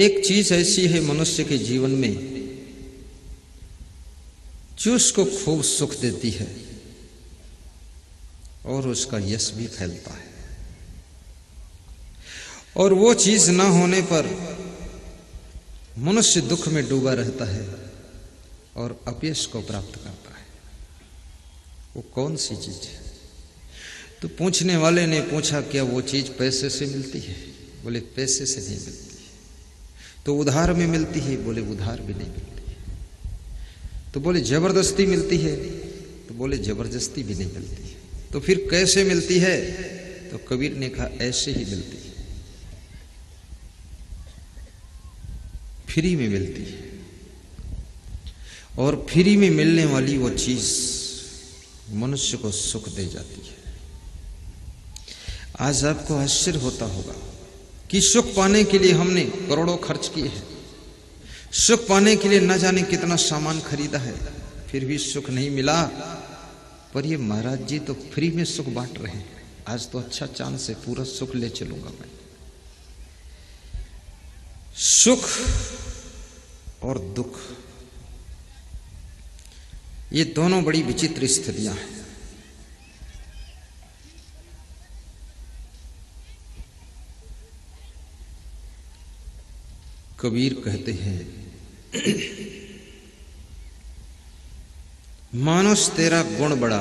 एक चीज ऐसी है मनुष्य के जीवन में जो उसको खूब सुख देती है और उसका यश भी फैलता है, और वो चीज ना होने पर मनुष्य दुख में डूबा रहता है और अपयश को प्राप्त करता है। वो कौन सी चीज है? तो पूछने वाले ने पूछा, क्या वो चीज पैसे से मिलती है? बोले पैसे से नहीं मिलती। तो उधार में मिलती है? बोले उधार भी नहीं मिलती। तो बोले जबरदस्ती मिलती है? तो बोले जबरदस्ती भी नहीं मिलती है। तो फिर कैसे मिलती है? तो कबीर ने कहा ऐसे ही मिलती है, फ्री में मिलती है। और फ्री में मिलने वाली वो चीज मनुष्य को सुख दे जाती है। आज आपको आश्चर्य होता होगा कि सुख पाने के लिए हमने करोड़ों खर्च किए हैं, सुख पाने के लिए न जाने कितना सामान खरीदा है, फिर भी सुख नहीं मिला। पर ये महाराज जी तो फ्री में सुख बांट रहे हैं। आज तो अच्छा चांस से पूरा सुख ले चलूंगा मैं। सुख और दुख, ये दोनों बड़ी विचित्र स्थितियां हैं। कबीर कहते हैं, मानुष तेरा गुण बड़ा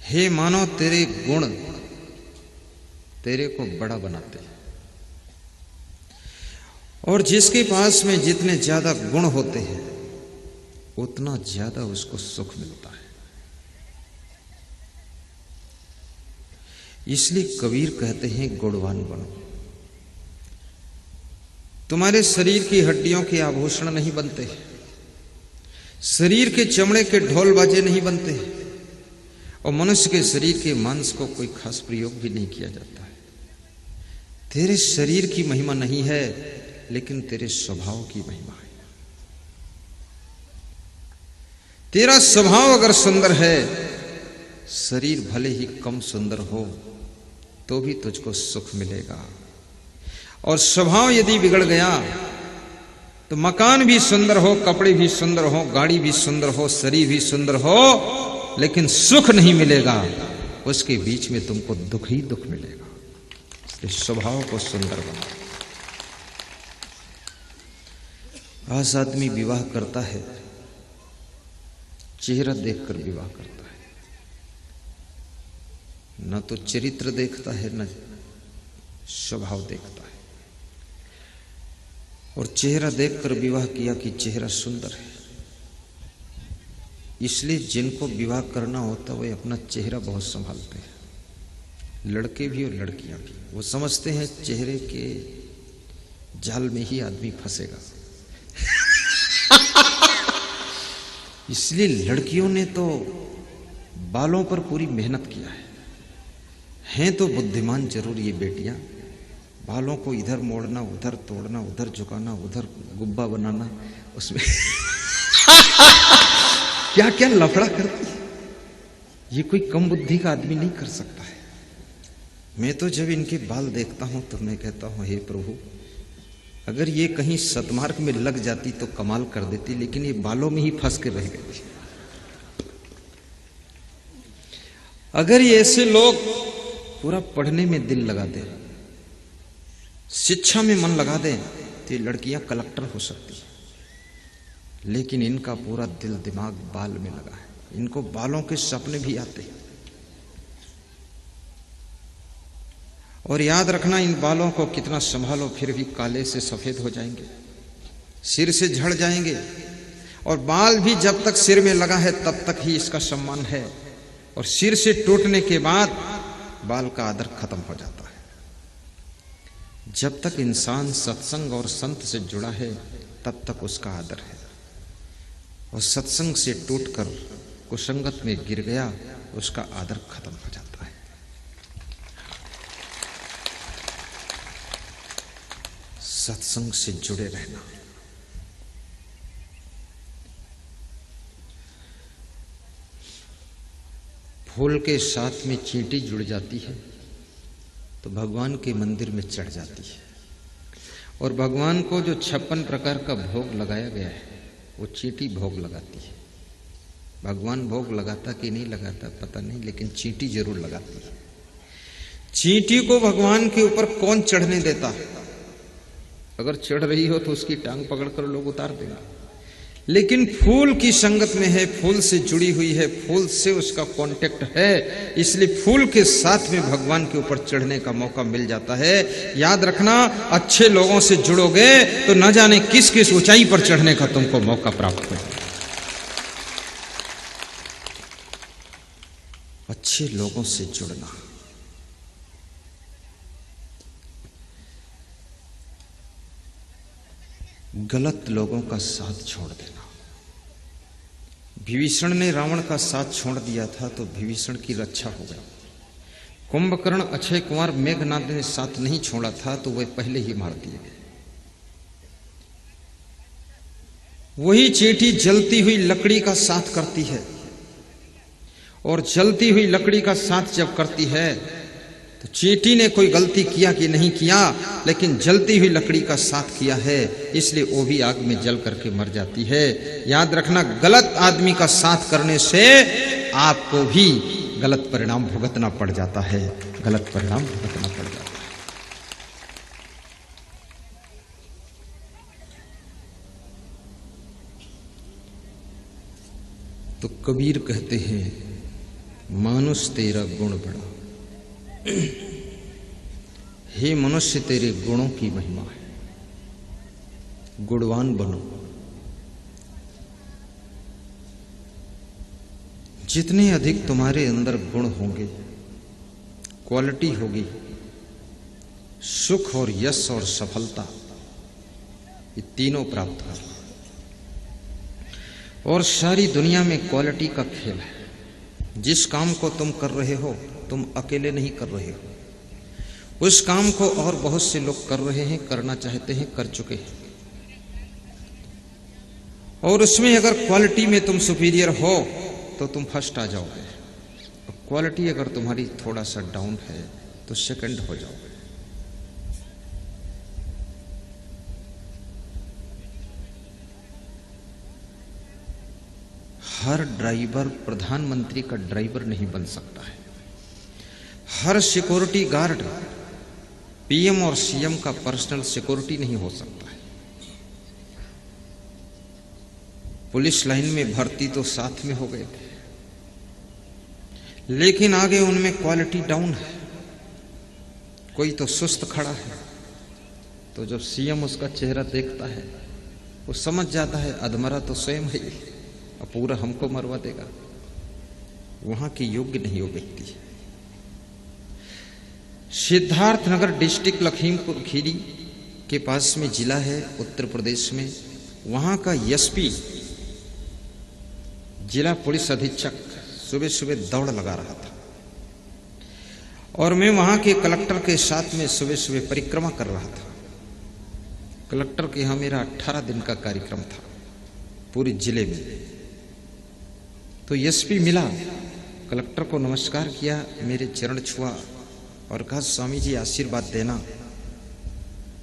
हे, मानो तेरे गुण तेरे को बड़ा बनाते हैं। और जिसके पास में जितने ज्यादा गुण होते हैं उतना ज्यादा उसको सुख मिलता है। इसलिए कबीर कहते हैं गुणवान बनो। तुम्हारे शरीर की हड्डियों के आभूषण नहीं बनते, शरीर के चमड़े के ढोल बाजे नहीं बनते, और मनुष्य के शरीर के मांस को कोई खास प्रयोग भी नहीं किया जाता है। तेरे शरीर की महिमा नहीं है, लेकिन तेरे स्वभाव की महिमा है। तेरा स्वभाव अगर सुंदर है, शरीर भले ही कम सुंदर हो तो भी तुझको सुख मिलेगा। और स्वभाव यदि बिगड़ गया तो मकान भी सुंदर हो, कपड़े भी सुंदर हो, गाड़ी भी सुंदर हो, शरीर भी सुंदर हो, लेकिन सुख नहीं मिलेगा। उसके बीच में तुमको दुख ही दुख मिलेगा। इस स्वभाव को सुंदर बनाओ। आज आदमी विवाह करता है, चेहरा देखकर विवाह करता है, न तो चरित्र देखता है न स्वभाव देखता है। और चेहरा देखकर विवाह किया कि चेहरा सुंदर है, इसलिए जिनको विवाह करना होता है वे अपना चेहरा बहुत संभालते हैं, लड़के भी और लड़कियां भी। वो समझते हैं चेहरे के जाल में ही आदमी फंसेगा। इसलिए लड़कियों ने तो बालों पर पूरी मेहनत किया है। हैं तो बुद्धिमान जरूर ये बेटियां, बालों को इधर मोड़ना, उधर तोड़ना, उधर झुकाना, उधर गुब्बा बनाना, उसमें क्या क्या लफड़ा करती है। ये कोई कम बुद्धि का आदमी नहीं कर सकता है। मैं तो जब इनके बाल देखता हूं तो मैं कहता हूं, हे प्रभु, अगर ये कहीं सतमार्ग में लग जाती तो कमाल कर देती, लेकिन ये बालों में ही फंस के रह गई। अगर ये ऐसे लोग पूरा पढ़ने में दिल लगा दे, शिक्षा में मन लगा दे, तो ये लड़कियां कलेक्टर हो सकती है। लेकिन इनका पूरा दिल दिमाग बाल में लगा है। इनको बालों के सपने भी आते हैं। और याद रखना, इन बालों को कितना संभालो फिर भी काले से सफेद हो जाएंगे, सिर से झड़ जाएंगे। और बाल भी जब तक सिर में लगा है तब तक ही इसका सम्मान है, और सिर से टूटने के बाद बाल का आदर खत्म हो जाता है। जब तक इंसान सत्संग और संत से जुड़ा है तब तक उसका आदर है, और सत्संग से टूटकर कुसंगत में गिर गया, उसका आदर खत्म हो जाता है। सत्संग से जुड़े रहना। फूल के साथ में चींटी जुड़ जाती है तो भगवान के मंदिर में चढ़ जाती है। और भगवान को जो 56 प्रकार का भोग लगाया गया है वो चींटी भोग लगाती है। भगवान भोग लगाता कि नहीं लगाता पता नहीं, लेकिन चींटी जरूर लगाती है। चींटी को भगवान के ऊपर कौन चढ़ने देता? अगर चढ़ रही हो तो उसकी टांग पकड़कर लोग उतार देंगे, लेकिन फूल की संगत में है, फूल से जुड़ी हुई है, फूल से उसका कांटेक्ट है, इसलिए फूल के साथ में भगवान के ऊपर चढ़ने का मौका मिल जाता है। याद रखना, अच्छे लोगों से जुड़ोगे तो न जाने किस किस ऊंचाई पर चढ़ने का तुमको मौका प्राप्त हो। अच्छे लोगों से जुड़ना, गलत लोगों का साथ छोड़ देना। विभीषण ने रावण का साथ छोड़ दिया था तो विभीषण की रक्षा हो गई। कुंभकर्ण अक्षय कुमार मेघनाद ने साथ नहीं छोड़ा था तो वे पहले ही मार दिए गए। वही चींटी जलती हुई लकड़ी का साथ करती है, और जलती हुई लकड़ी का साथ जब करती है तो चींटी ने कोई गलती किया कि नहीं किया, लेकिन जलती हुई लकड़ी का साथ किया है, इसलिए वो भी आग में जल करके मर जाती है। याद रखना, गलत आदमी का साथ करने से आपको भी गलत परिणाम भुगतना पड़ जाता है, गलत परिणाम भुगतना पड़ जाता है। तो कबीर कहते हैं, मानुष तेरा गुण बड़ा, हे मनुष्य तेरे गुणों की महिमा है, गुणवान बनो। जितने अधिक तुम्हारे अंदर गुण होंगे, क्वालिटी होगी, सुख और यश और सफलता, ये तीनों प्राप्त कर। और सारी दुनिया में क्वालिटी का खेल है। जिस काम को तुम कर रहे हो तुम अकेले नहीं कर रहे हो, उस काम को और बहुत से लोग कर रहे हैं, करना चाहते हैं, कर चुके हैं। और उसमें अगर क्वालिटी में तुम सुपीरियर हो तो तुम फर्स्ट आ जाओगे, और क्वालिटी अगर तुम्हारी थोड़ा सा डाउन है तो सेकंड हो जाओगे। हर ड्राइवर प्रधानमंत्री का ड्राइवर नहीं बन सकता है। हर सिक्योरिटी गार्ड पीएम और सीएम का पर्सनल सिक्योरिटी नहीं हो सकता है। पुलिस लाइन में भर्ती तो साथ में हो गए थे, लेकिन आगे उनमें क्वालिटी डाउन है। कोई तो सुस्त खड़ा है, तो जब सीएम उसका चेहरा देखता है वो समझ जाता है अधमरा तो स्वयं है, अब पूरा हमको मरवा देगा। वहां के योग्य नहीं वो व्यक्ति। सिद्धार्थनगर डिस्ट्रिक्ट लखीमपुर खीरी के पास में जिला है उत्तर प्रदेश में, वहां का एसपी जिला पुलिस अधीक्षक सुबह सुबह दौड़ लगा रहा था, और मैं वहां के कलेक्टर के साथ में सुबह सुबह परिक्रमा कर रहा था। कलेक्टर के यहां मेरा 18 दिन का कार्यक्रम था पूरे जिले में। तो एसपी मिला, कलेक्टर को नमस्कार किया, मेरे चरण छुआ और कहा, स्वामी जी आशीर्वाद देना,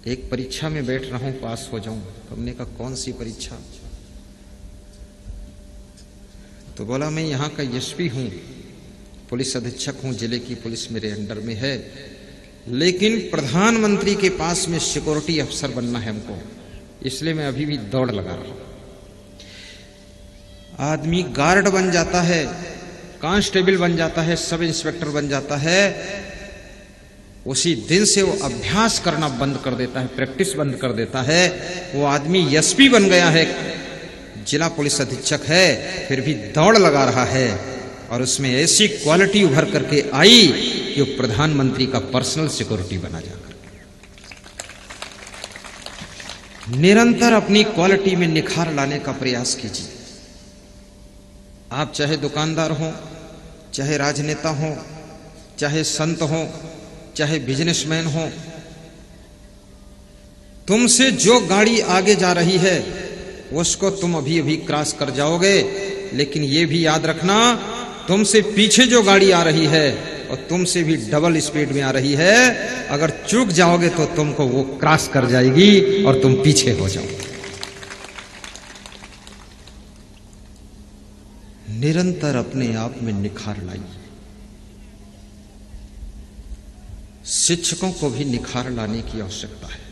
एक परीक्षा में बैठ रहा हूं, पास हो जाऊं। हमने कहा कौन सी परीक्षा? तो बोला मैं यहाँ का एसपी हूं, पुलिस अधीक्षक हूं, जिले की पुलिस मेरे अंडर में है, लेकिन प्रधानमंत्री के पास में सिक्योरिटी अफसर बनना है हमको, इसलिए मैं अभी भी दौड़ लगा रहा हूं। आदमी गार्ड बन जाता है, कांस्टेबल बन जाता है, सब इंस्पेक्टर बन जाता है, उसी दिन से वो अभ्यास करना बंद कर देता है, प्रैक्टिस बंद कर देता है। वो आदमी एसपी बन गया है, जिला पुलिस अधीक्षक है, फिर भी दौड़ लगा रहा है, और उसमें ऐसी क्वालिटी उभर करके आई कि वो प्रधानमंत्री का पर्सनल सिक्योरिटी बना जाकर। निरंतर अपनी क्वालिटी में निखार लाने का प्रयास कीजिए। आप चाहे दुकानदार हो, चाहे राजनेता हो, चाहे संत हो, चाहे बिजनेसमैन हो, तुमसे जो गाड़ी आगे जा रही है उसको तुम अभी अभी क्रॉस कर जाओगे, लेकिन ये भी याद रखना, तुमसे पीछे जो गाड़ी आ रही है और तुमसे भी डबल स्पीड में आ रही है। अगर चूक जाओगे तो तुमको वो क्रॉस कर जाएगी और तुम पीछे हो जाओगे। निरंतर अपने आप में निखार लाइए। शिक्षकों को भी निखार लाने की आवश्यकता है।